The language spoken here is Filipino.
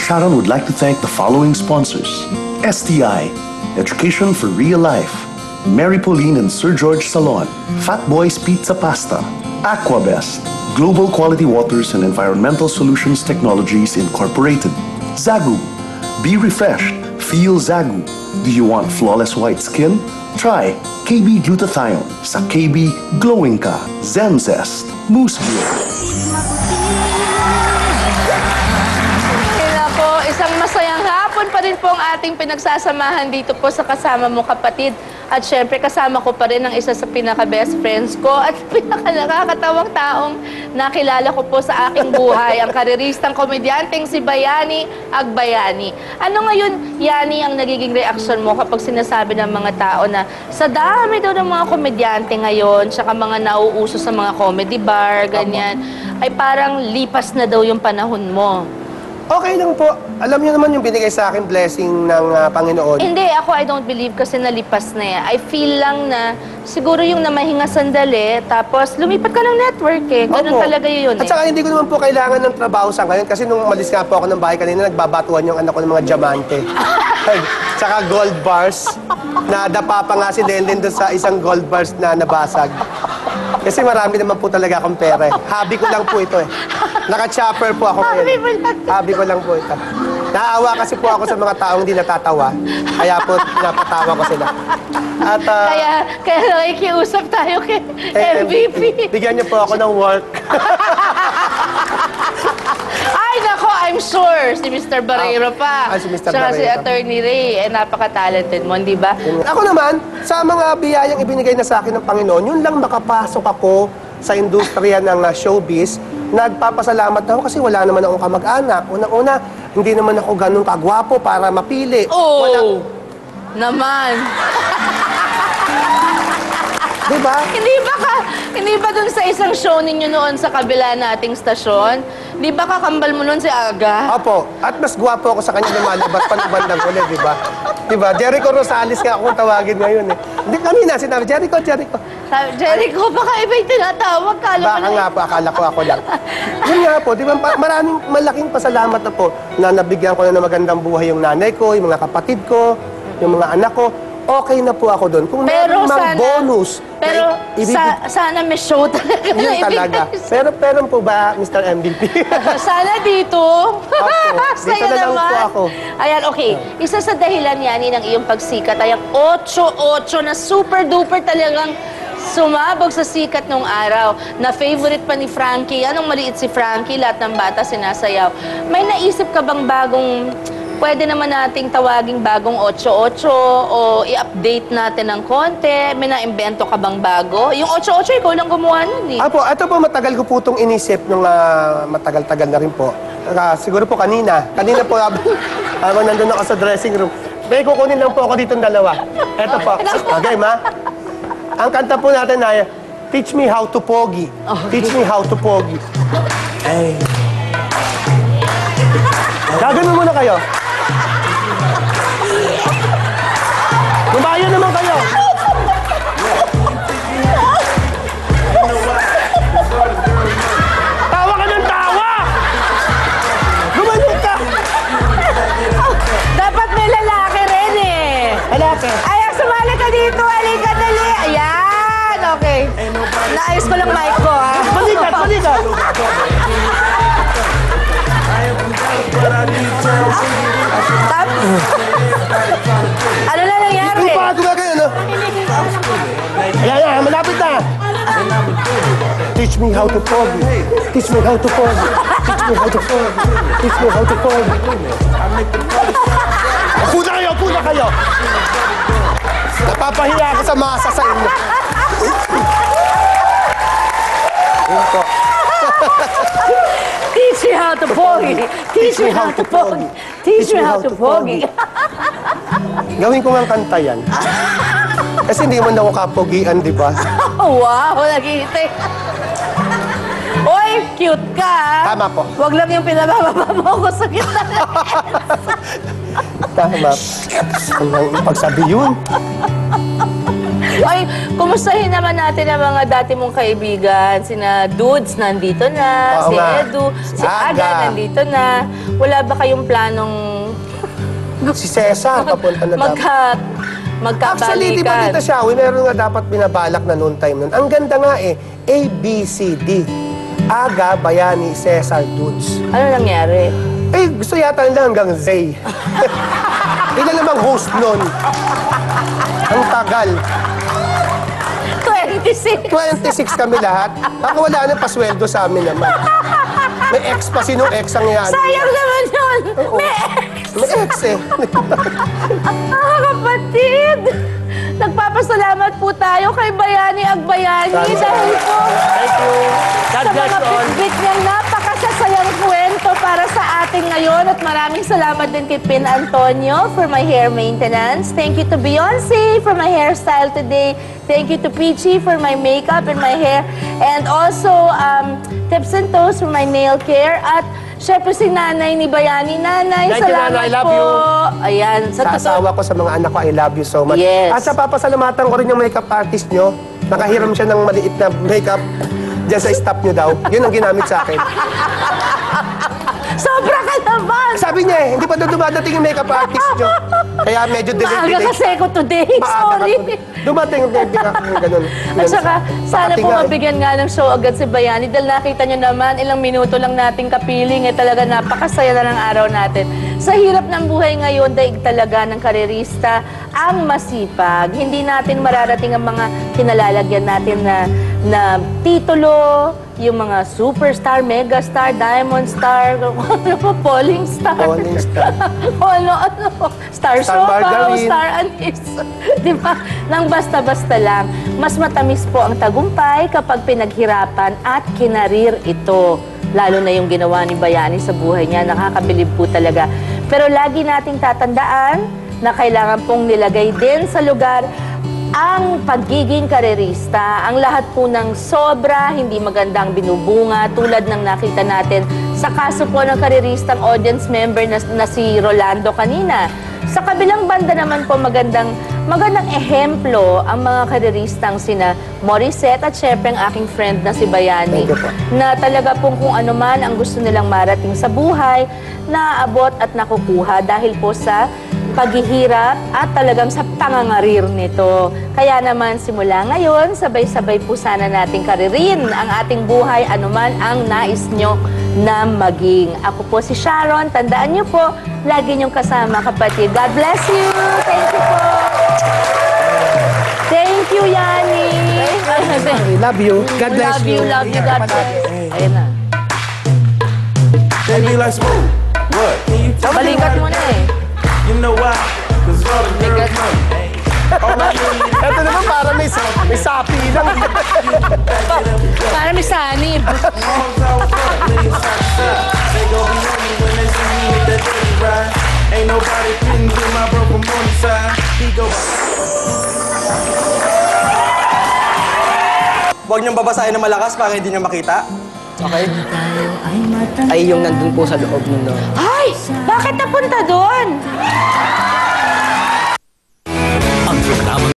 Sharon would like to thank the following sponsors: STI, Education for Real Life; Mary Pauline and Sir George Salon; Fat Boys Pizza Pasta; Aquabest, Global Quality Waters and Environmental Solutions Technologies Incorporated; Zagu, be refreshed, feel Zagu. Do you want flawless white skin? Try KB Glutathione. Sa KB, glowing ka. Zemzest, Moose Beer. Isang masayang hapon pa rin po ang ating pinagsasamahan dito po sa Kasama Mo Kapatid. At syempre, kasama ko pa rin ang isa sa pinaka-best friends ko at pinaka-nakakatawang taong nakilala ko po sa aking buhay, ang kareristang komedyanteng si Bayani Agbayani. Ano ngayon, Yani, ang nagiging reaksyon mo kapag sinasabi ng mga tao na sa dami daw ng mga komedyante ngayon, tsaka mga nauuso sa mga comedy bar, ganyan, ay parang lipas na daw yung panahon mo? Okay lang po. Alam niyo naman yung binigay sa akin blessing ng Panginoon. Hindi, ako I don't believe kasi nalipas na yan. I feel lang na siguro yung namahinga sandali, tapos lumipat ka ng network eh. Ganun talaga yun eh. At saka hindi ko naman po kailangan ng trabaho sa ngayon kasi nung umalis nga po ako ng bahay kanina, nagbabatuan yung anak ko ng mga diamante. Tsaka gold bars. Nadapa pa nga si Lenlen doon sa isang gold bars na nabasag. Kasi marami naman po talaga akong pera eh. Hobby ko lang po ito eh. Naka-chopper po ako ngayon. Hobby ko lang po ito. Naawa kasi po ako sa mga taong hindi natatawa. Kaya po, napatawa ko sila. At, kaya nakikiusap tayo kay MVP. Bigyan niyo po ako ng work. Ay, nako, I'm sure si Mr. Barreiro pa. Si Mr. Tsaka si Barreiro. Attorney Ray, napaka-talented mo, di ba? Ako naman, sa mga biyayang ibinigay na sa akin ng Panginoon, yun lang makapasok ako sa industriya ng showbiz. Nagpapasalamat ako kasi wala naman akong kamag-anak. Unang-una, hindi naman ako ganun kagwapo para mapili. Oh! Naman. Diba? Hindi ba dun sa isang show ninyo noon sa kabila nating stasyon? Di ba kakambal mo noon si Aga? Opo. At mas gwapo ako sa kanya lumalabas pa ng bandang uli, diba? Diba? Jericho Rosales nga akong tawagin ngayon eh. Hindi, kanina sinabi, Jericho. Jericho, baka iba yung tinatawag. Baka nga po, akala ko ako lang. Yun nga po, di ba, maraming malaking pasalamat na po na nabigyan ko na ng magandang buhay yung nanay ko, yung mga kapatid ko, yung mga anak ko. Okay na po ako doon. Kung meron mang bonus, pero sana may show talaga. Yun talaga. Pero po ba, Mr. MVP? Sana dito. Dito na lang po ako. Ayan, okay. Isa sa dahilan yan ng iyong pagsikat ay ang 8-8 na super-duper talagang sumabog sa sikat nung araw. Na favorite pa ni Frankie. Anong maliit si Frankie? Lahat ng bata sinasayaw. May naisip ka bang bagong pwede naman nating tawaging bagong 8-8 o i-update natin ng konti? May na-invento ka bang bago? Yung 8-8, ikaw lang gumawa nun eh. Apo, ito po matagal ko po itong inisip nung matagal-tagal na rin po. Siguro po kanina. Kanina po habang nandun ako sa dressing room. May kukunin lang po ako dito ng dalawa. Ito po. Okay, ma? Ang kanta po natin ay Teach Me How to Pogi. Teach Me How to Pogi. Ay. Gagano muna kayo. Lumayo naman kayo. Tawa ka ng tawa! Lumayo ka! Dapat may lalaki rin eh. Lalaki. Ay, sumali ka dito. Halika, dali. Ayan, okay. Naayos ko lang mic ko, ha? Balikat. Ano na nangyari? Yung bago ka kayo, no? Ayan, malapit na. Teach me how to pogi. Teach me how to pogi. Teach me how to pogi. Teach me how to pogi. Upo na kayo. Napapahiya ako sa masa sa inyo. Yun po. Teach me how to pogi. Teach me how to pogi. Teach me how to pogi. Gawin ko nga kanta yan. Kasi hindi man ako kapogian, di ba? Wow, nagihintay. Oy, cute ka, ha? Tama po. Huwag lang yung pinabababa mo ko sa gitna. Tama. Ang pagsabi yun. Ay, kumustahin naman natin ang mga dati mong kaibigan. Sina Dudes, nandito na. Oo Si nga. Edu. Si Aga. Aga, nandito na. Wala ba kayong planong Si Cesar, papunta na dapat. Actually, di ba magkabalikan? Tita Shawi, meron nga dapat binabalak na noon time nun. Ang ganda nga eh, A, B, C, D. Aga, Bayani, Cesar, Dudes. Ano nangyari? Eh, gusto yata nila hanggang Z. Ilan namang host nun? Ang tagal. 26. 26 kami lahat. Baka wala nang pasweldo sa amin naman. May ex pa, sinong ex ang yan? Sayang naman yun! Oo. May ex eh. Kapatid! Nagpapasalamat po tayo kay Bayani Agbayani Thank you. dahil po Thank you. God sa bless mga you all. bitbit niyang napakasasayang kwento para sa atin ngayon. At maraming salamat din kay Pin Antonio for my hair maintenance. Thank you to Beyonce for my hairstyle today. Thank you to Peachy for my makeup and my hair. And also, Tips and Toes for my nail care. At syempre si Nanay ni Bayani. Nanay, Thank you, salamat Nanay. I love po. you. Ayan, Sa asawa ko, sa mga anak ko, I love you so much. Yes. At sa papasalamatan ko rin yung makeup artist nyo. Nakahiram siya ng maliit na makeup dyan sa staff nyo daw. Yun ang ginamit sa akin. Sobra ka naman! Sabi niya eh, hindi pa doon dumadating yung makeup artist nyo. Kaya medyo Maaga delay. kasi ako today. Maaga Sorry. ka. Dumating yung ganun. At saka, sana po Pakatinga eh. mabigyan nga ng show agad si Bayani dahil nakita nyo naman, ilang minuto lang nating kapiling, eh talaga napakasaya na ng araw natin. Sa hirap ng buhay ngayon, daig talaga ng karerista ang masipag. Hindi natin mararating ang mga kinalalagyan natin na titulo, yung mga superstar, megastar, diamond star, falling star. Falling star. Star Star Sopa, margarine. star anise. Di ba? Nang basta-basta lang, mas matamis po ang tagumpay kapag pinaghirapan at kinarir ito. Lalo na yung ginawa ni Bayani sa buhay niya, nakakabilib po talaga. Pero lagi nating tatandaan na kailangan pong nilagay din sa lugar ang pagiging karerista. Ang lahat po ng sobra, hindi magandang binubunga, tulad ng nakita natin sa kaso po ng kareristang audience member na si Rolando kanina. Sa kabilang banda naman po, magandang ehemplo ang mga kareristang sina Morissette at syempre ang aking friend na si Bayani. Thank you po. Na talaga pong kung ano man ang gusto nilang marating sa buhay, naabot at nakukuha dahil po sa paghihirap at talagang sa pangangarir nito. Kaya naman simula ngayon, sabay-sabay po sana nating karirin ang ating buhay, anuman ang nais nyo na maging. Ako po si Sharon, tandaan nyo po, lagi nyong kasama kapatid. God bless you! Thank you po! Thank you, Yani! I love you. God bless Love you, love you, God bless you. Ayun na. They be like, smooth. What? Can you tell me? Balikat mo na eh. You know why? Cause all the girls Bigat. know. Hey. All I need Ito naman parang may sapi lang. Para may sanib. is arms out front, lean side to side. They gon' be on me when they see me hit that dirty ride. Ain't nobody fitting with my bro from on the side. He go. Huwag niyong babasahin ng malakas para hindi niyo makita. Okay? Ay, yung nandun po sa loob nun. No? Ay! Bakit napunta doon? Ang programang